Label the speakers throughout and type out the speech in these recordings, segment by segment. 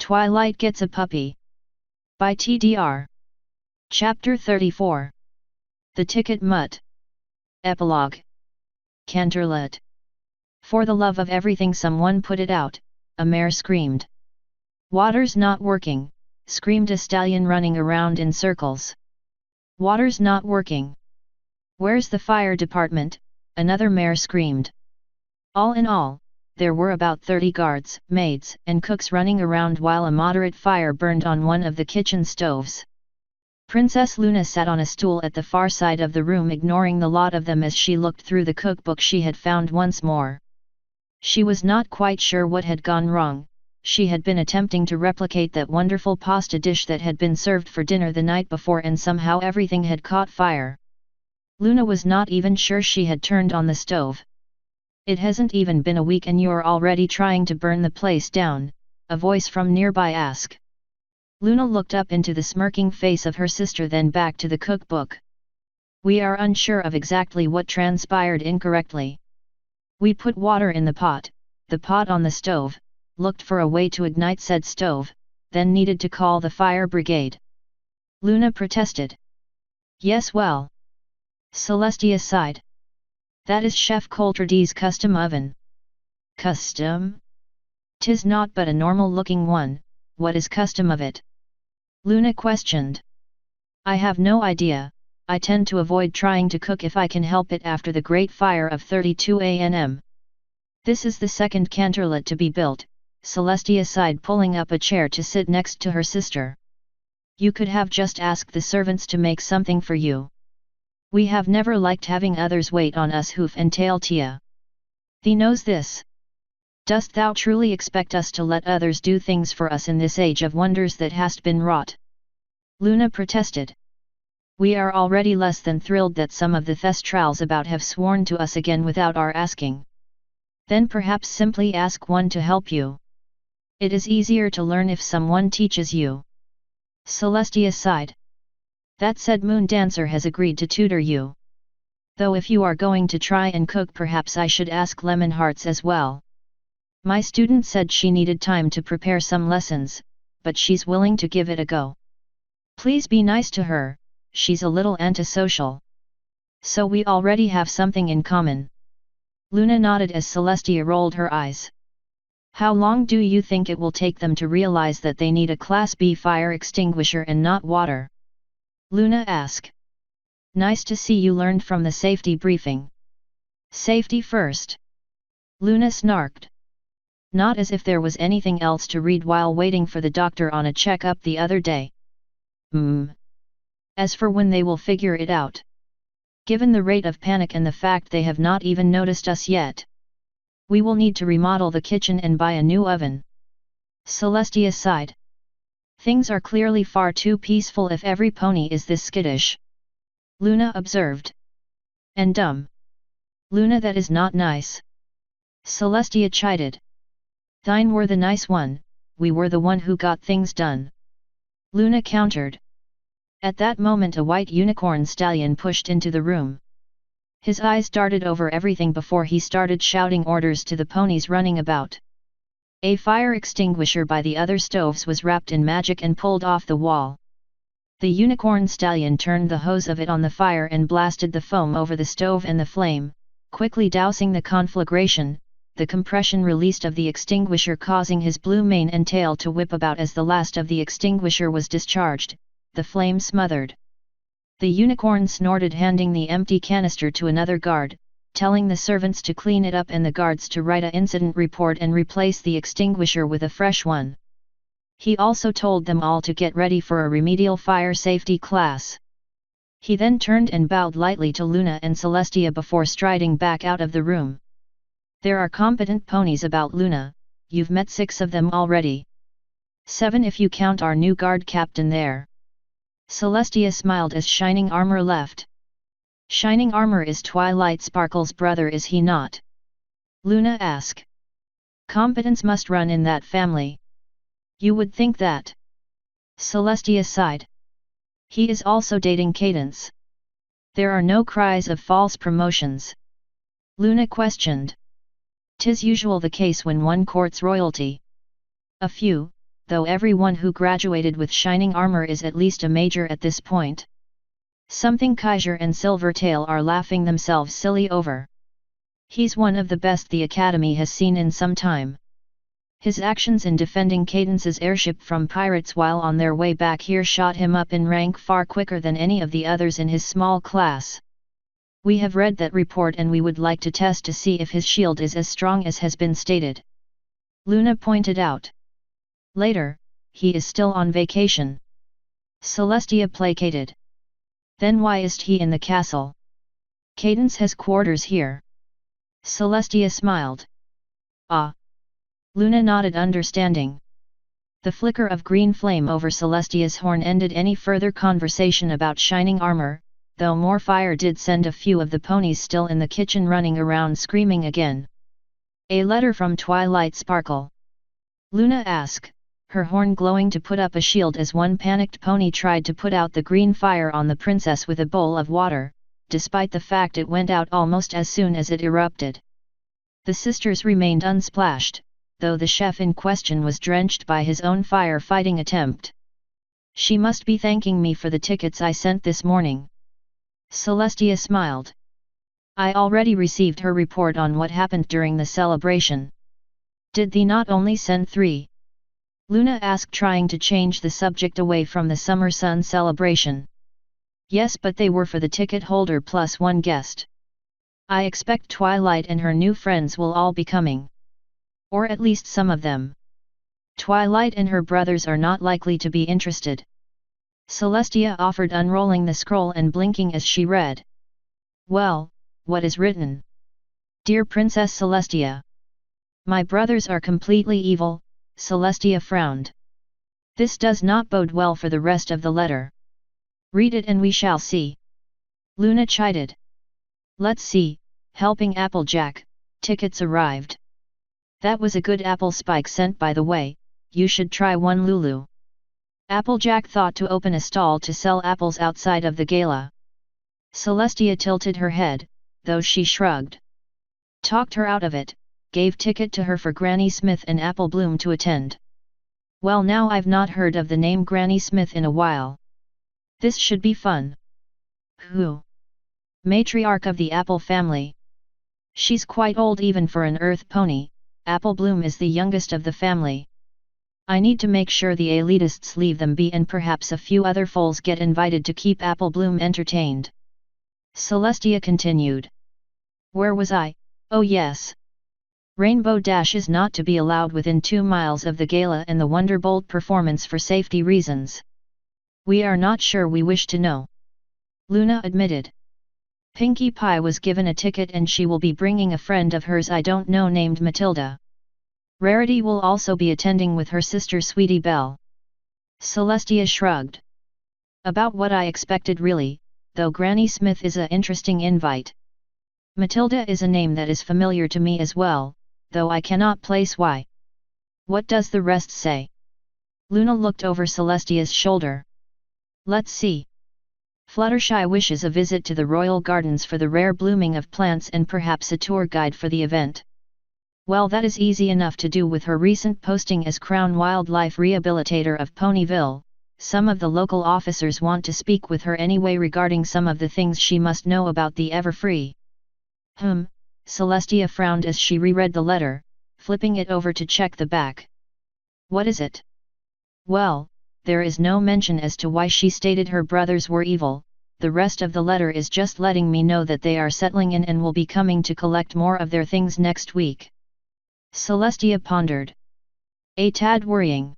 Speaker 1: Twilight Gets a Puppy. By TDR. Chapter 34. The Ticket Mutt. Epilogue. Canterlet. For the love of everything, someone put it out, a mare screamed. Water's not working, screamed a stallion running around in circles. Water's not working. Where's the fire department? Another mare screamed. All in all, there were about 30 guards, maids, and cooks running around while a moderate fire burned on one of the kitchen stoves. Princess Luna sat on a stool at the far side of the room, ignoring the lot of them as she looked through the cookbook she had found once more. She was not quite sure what had gone wrong. She had been attempting to replicate that wonderful pasta dish that had been served for dinner the night before, and somehow everything had caught fire. Luna was not even sure she had turned on the stove. It hasn't even been a week and you're already trying to burn the place down, a voice from nearby asked. Luna looked up into the smirking face of her sister, then back to the cookbook. We are unsure of exactly what transpired incorrectly. We put water in the pot on the stove, looked for a way to ignite said stove, then needed to call the fire brigade. Luna protested. Yes, well. Celestia sighed. That is Chef Coltrade's custom oven. Custom? 'Tis not but a normal-looking one. What is custom of it? Luna questioned. I have no idea. I tend to avoid trying to cook if I can help it after the Great Fire of 32 ANM. This is the second canterlet to be built, Celestia sighed, pulling up a chair to sit next to her sister. You could have just asked the servants to make something for you. We have never liked having others wait on us. Hoof and tail Tia. Thee knows this. Dost thou truly expect us to let others do things for us in this age of wonders that hast been wrought? Luna protested. We are already less than thrilled that some of the Thestrals about have sworn to us again without our asking. Then perhaps simply ask one to help you. It is easier to learn if someone teaches you. Celestia sighed. That said, Moon Dancer has agreed to tutor you. Though if you are going to try and cook, perhaps I should ask Lemon Hearts as well. My student said she needed time to prepare some lessons, but she's willing to give it a go. Please be nice to her, she's a little antisocial. So we already have something in common. Luna nodded as Celestia rolled her eyes. How long do you think it will take them to realize that they need a Class B fire extinguisher and not water? Luna asked. Nice to see you learned from the safety briefing. Safety first. Luna snarked. Not as if there was anything else to read while waiting for the doctor on a checkup the other day. As for when they will figure it out. Given the rate of panic and the fact they have not even noticed us yet. We will need to remodel the kitchen and buy a new oven. Celestia sighed. Things are clearly far too peaceful if every pony is this skittish. Luna observed. And dumb. Luna, that is not nice. Celestia chided. Thine were the nice one, we were the one who got things done. Luna countered. At that moment a white unicorn stallion pushed into the room. His eyes darted over everything before he started shouting orders to the ponies running about. A fire extinguisher by the other stoves was wrapped in magic and pulled off the wall. The unicorn stallion turned the hose of it on the fire and blasted the foam over the stove and the flame, quickly dousing the conflagration, the compression released of the extinguisher causing his blue mane and tail to whip about as the last of the extinguisher was discharged, the flame smothered. The unicorn snorted, handing the empty canister to another guard, telling the servants to clean it up and the guards to write an incident report and replace the extinguisher with a fresh one. He also told them all to get ready for a remedial fire safety class. He then turned and bowed lightly to Luna and Celestia before striding back out of the room. There are competent ponies about, Luna, you've met 6 of them already. 7 if you count our new guard captain there. Celestia smiled as Shining Armor left. Shining Armor is Twilight Sparkle's brother, is he not? Luna asked. Competence must run in that family. You would think that. Celestia sighed. He is also dating Cadence. There are no cries of false promotions. Luna questioned. 'Tis usual the case when one courts royalty. A few, though everyone who graduated with shining armor is at least a major at this point. Something Kaiser and Silvertail are laughing themselves silly over. He's one of the best the Academy has seen in some time. His actions in defending Cadence's airship from pirates while on their way back here shot him up in rank far quicker than any of the others in his small class. We have read that report and we would like to test to see if his shield is as strong as has been stated. Luna pointed out. Later, he is still on vacation. Celestia placated. Then why is he in the castle? Cadence has quarters here. Celestia smiled. Ah. Luna nodded understanding. The flicker of green flame over Celestia's horn ended any further conversation about shining armor, though more fire did send a few of the ponies still in the kitchen running around screaming again. A letter from Twilight Sparkle. Luna asked, her horn glowing to put up a shield as one panicked pony tried to put out the green fire on the princess with a bowl of water, despite the fact it went out almost as soon as it erupted. The sisters remained unsplashed, though the chef in question was drenched by his own fire-fighting attempt. She must be thanking me for the tickets I sent this morning. Celestia smiled. I already received her report on what happened during the celebration. Did thee not only send 3? Luna asked, trying to change the subject away from the summer sun celebration. Yes, but they were for the ticket holder plus one guest. I expect Twilight and her new friends will all be coming. Or at least some of them. Twilight and her brothers are not likely to be interested. Celestia offered, unrolling the scroll and blinking as she read. Well, what is written? Dear Princess Celestia. My brothers are completely evil, Celestia frowned. This does not bode well for the rest of the letter. Read it and we shall see. Luna chided. Let's see, helping Applejack, tickets arrived. That was a good apple spike sent, by the way, you should try one, Lulu. Applejack thought to open a stall to sell apples outside of the gala. Celestia tilted her head, though she shrugged. Talked her out of it, gave ticket to her for Granny Smith and Apple Bloom to attend. Well, now I've not heard of the name Granny Smith in a while. This should be fun. Who? Matriarch of the Apple family. She's quite old even for an earth pony. Apple Bloom is the youngest of the family. I need to make sure the elitists leave them be and perhaps a few other foals get invited to keep Apple Bloom entertained. Celestia continued. Where was I? Oh yes. Rainbow Dash is not to be allowed within 2 miles of the gala and the Wonderbolt performance for safety reasons. We are not sure we wish to know. Luna admitted. Pinkie Pie was given a ticket and she will be bringing a friend of hers I don't know named Matilda. Rarity will also be attending with her sister Sweetie Belle. Celestia shrugged. About what I expected really, though Granny Smith is a interesting invite. Matilda is a name that is familiar to me as well, though I cannot place why. What does the rest say? Luna looked over Celestia's shoulder. Let's see. Fluttershy wishes a visit to the royal gardens for the rare blooming of plants and perhaps a tour guide for the event. Well, that is easy enough to do with her recent posting as Crown Wildlife Rehabilitator of Ponyville. Some of the local officers want to speak with her anyway regarding some of the things she must know about the Everfree. Celestia frowned as she reread the letter, flipping it over to check the back. What is it? Well, there is no mention as to why she stated her brothers were evil. The rest of the letter is just letting me know that they are settling in and will be coming to collect more of their things next week. Celestia pondered. A tad worrying.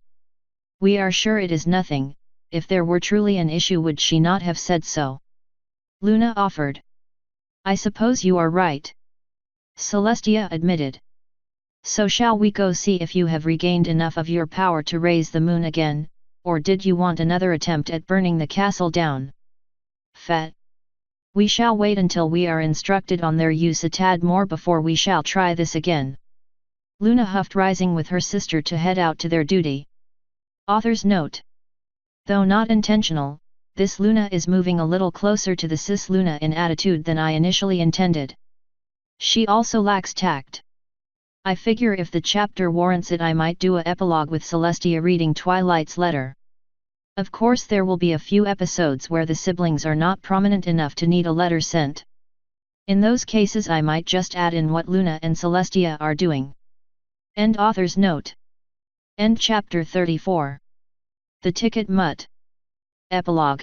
Speaker 1: We are sure it is nothing. If there were truly an issue, would she not have said so? Luna offered. I suppose you are right. Celestia admitted. So shall we go see if you have regained enough of your power to raise the moon again, or did you want another attempt at burning the castle down? Fet. We shall wait until we are instructed on their use a tad more before we shall try this again. Luna huffed, rising with her sister to head out to their duty. Author's note. Though not intentional, this Luna is moving a little closer to the cis Luna in attitude than I initially intended. She also lacks tact. I figure if the chapter warrants it I might do a epilogue with Celestia reading Twilight's letter. Of course there will be a few episodes where the siblings are not prominent enough to need a letter sent. In those cases I might just add in what Luna and Celestia are doing. End author's note. End chapter 34. The Ticket Mutt. Epilogue.